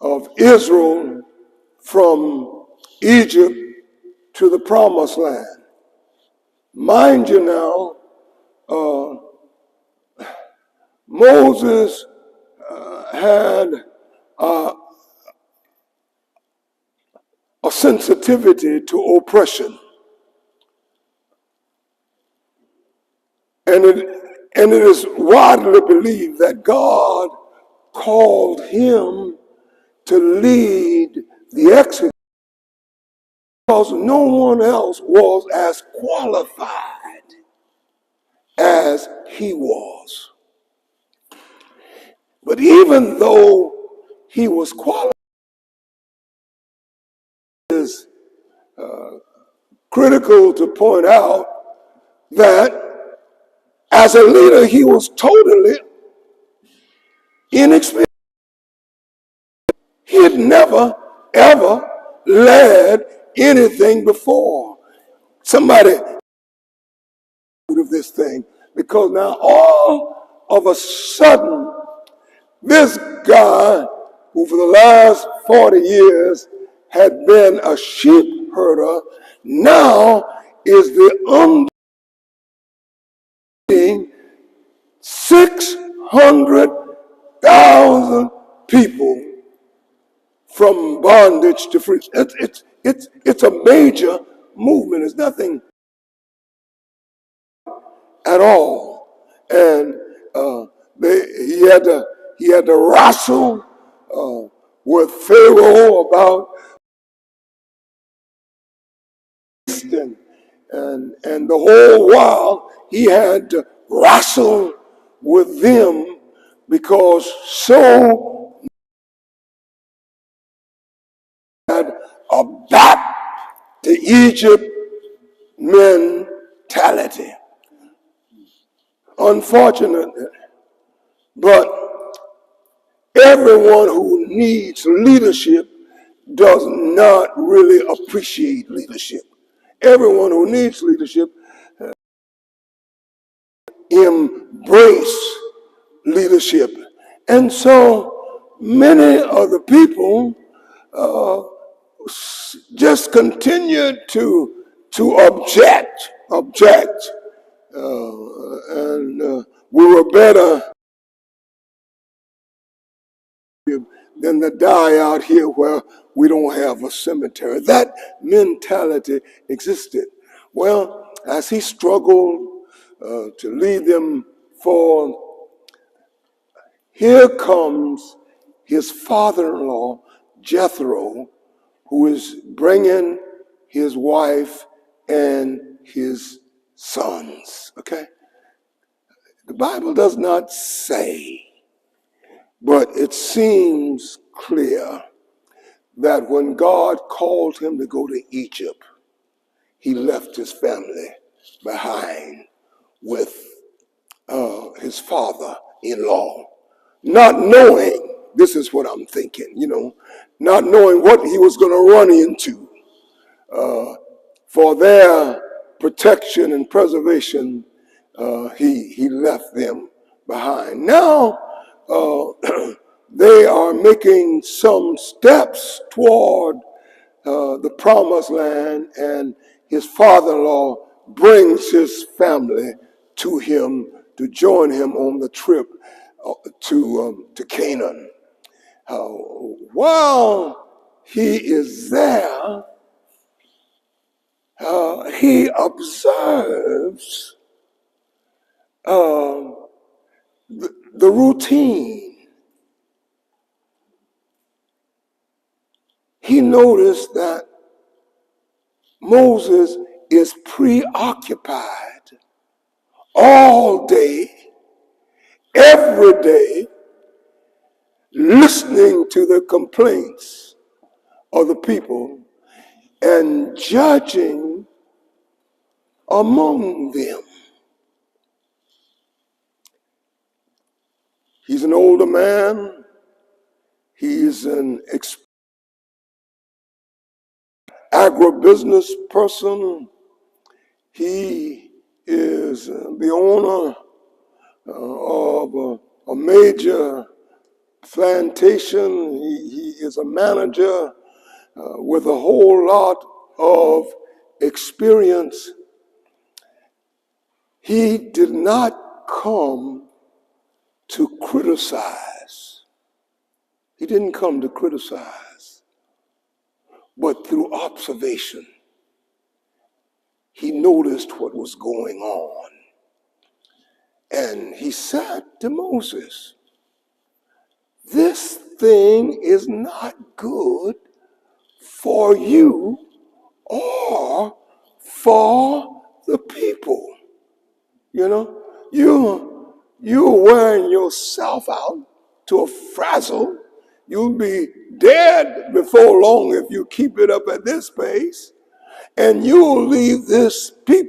of Israel from Egypt to the promised land. Mind you now, Moses had a sensitivity to oppression. And it is widely believed that God called him to lead the Exodus because no one else was as qualified as he was. But even though he was qualified, it is critical to point out that as a leader, he was totally inexperienced. He had never, ever led anything before. Somebody of this thing, because now all of a sudden, this guy who for the last 40 years had been a sheep herder now is the 600,000 people from bondage to freedom. It's a major movement. It's nothing at all. And he had to wrestle with Pharaoh about and the whole while he had to wrestle with them because so had a back to Egypt mentality. Unfortunately, but everyone who needs leadership does not really appreciate leadership. Everyone who needs leadership embrace leadership. And so many of the people just continued to object, and we were better than to die out here where we don't have a cemetery. That mentality existed. Well, as he struggled to lead them forward, here comes his father-in-law, Jethro, who is bringing his wife and his sons, okay? The Bible does not say, but it seems clear that when God called him to go to Egypt, he left his family behind with his father-in-law, not knowing, this is what I'm thinking, not knowing what he was going to run into. For their protection and preservation, he left them behind. Now, they are making some steps toward the promised land, and his father-in-law brings his family to him to join him on the trip to Canaan. While he is there, he observes the routine. He noticed that Moses is preoccupied all day, every day, listening to the complaints of the people and judging among them. He's an older man. He's an agribusiness person. He is the owner of a major plantation. He is a manager with a whole lot of experience. He did not come to criticize. He didn't come to criticize, but through observation, he noticed what was going on. And he said to Moses, this thing is not good for you or for the people. You know, you're wearing yourself out to a frazzle. You'll be dead before long if you keep it up at this pace. And you'll leave this people